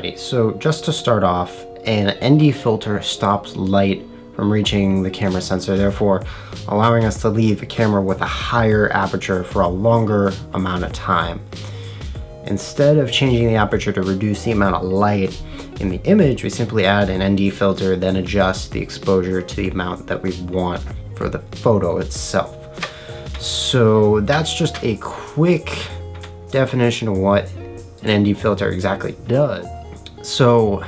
Alrighty, so just to start off, an ND filter stops light from reaching the camera sensor, therefore allowing us to leave a camera with a higher aperture for a longer amount of time. Instead of changing the aperture to reduce the amount of light in the image, we simply add an ND filter, then adjust the exposure to the amount that we want for the photo itself. So that's just a quick definition of what an ND filter exactly does. So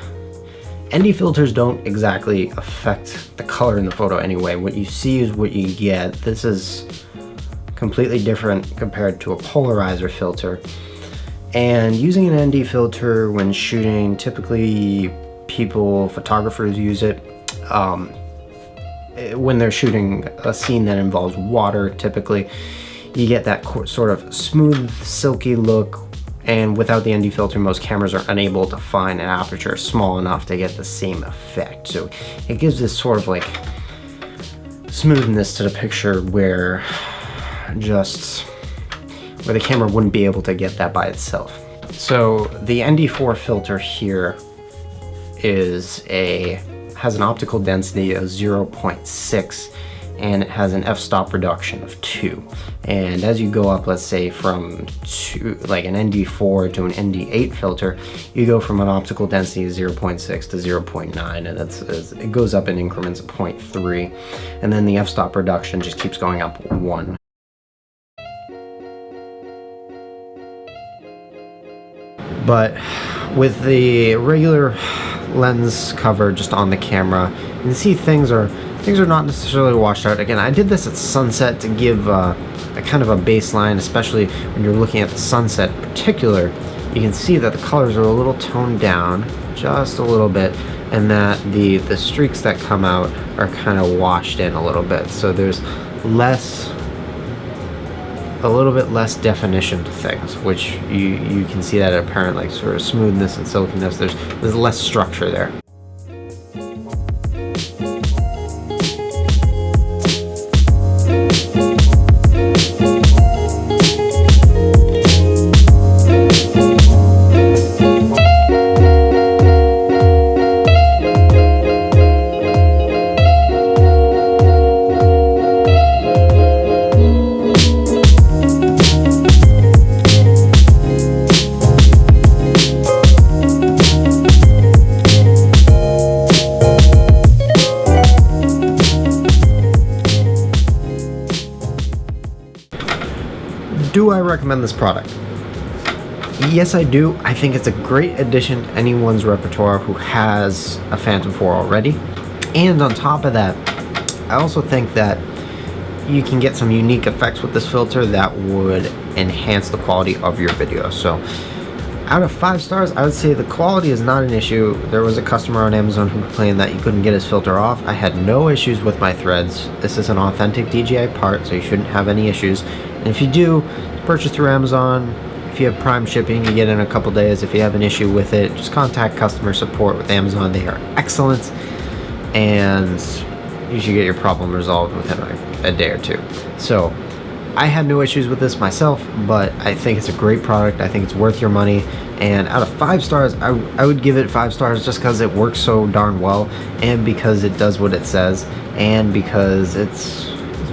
ND filters don't exactly affect the color in the photo anyway. What you see is what you get. This is completely different compared to a polarizer filter. And using an ND filter when shooting, typically photographers use it when they're shooting a scene that involves water. Typically you get that sort of smooth, silky look, and without the ND filter, most cameras are unable to find an aperture small enough to get the same effect. So it gives this sort of like smoothness to the picture where the camera wouldn't be able to get that by itself. So the ND4 filter here has an optical density of 0.6 and it has an f-stop reduction of 2. And as you go up, let's say from an ND4 to an ND8 filter, you go from an optical density of 0.6 to 0.9, and it goes up in increments of 0.3, and then the f-stop reduction just keeps going up 1. But with the regular lens cover just on the camera, you can see things are not necessarily washed out. Again, I did this at sunset to give a kind of a baseline, especially when you're looking at the sunset in particular. You can see that the colors are a little toned down, just a little bit, and that the streaks that come out are kind of washed in a little bit. So there's a little bit less definition to things, which you can see that apparent like sort of smoothness and silkiness. There's less structure there. Do I recommend this product? Yes, I do. I think it's a great addition to anyone's repertoire who has a Phantom 4 already. And on top of that, I also think that you can get some unique effects with this filter that would enhance the quality of your video. So out of 5 stars, I would say the quality is not an issue. There was a customer on Amazon who complained that he couldn't get his filter off. I had no issues with my threads. This is an authentic DJI part, so you shouldn't have any issues. And if you do purchase through Amazon, if you have Prime shipping, you get it in a couple days. If you have an issue with it, just contact customer support with Amazon. They are excellent, and you should get your problem resolved within a day or two. So I had no issues with this myself, but I think it's a great product. I think it's worth your money, and out of 5 stars, I would give it 5 stars just because it works so darn well, and because it does what it says, and because it's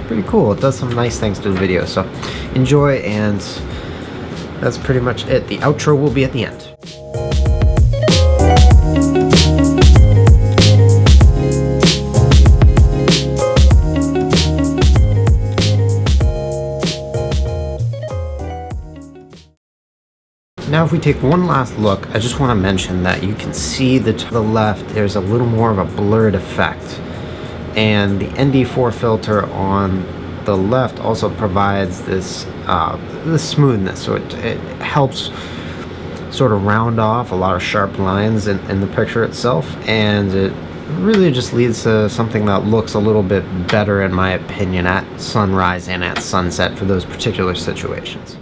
pretty cool. It does some nice things to the video. So enjoy, and that's pretty much it. The outro will be at the end. Now if we take one last look, I just want to mention that you can see to the left there's a little more of a blurred effect, and the ND4 filter on the left also provides this smoothness, so it helps sort of round off a lot of sharp lines in the picture itself, and it really just leads to something that looks a little bit better, in my opinion, at sunrise and at sunset for those particular situations.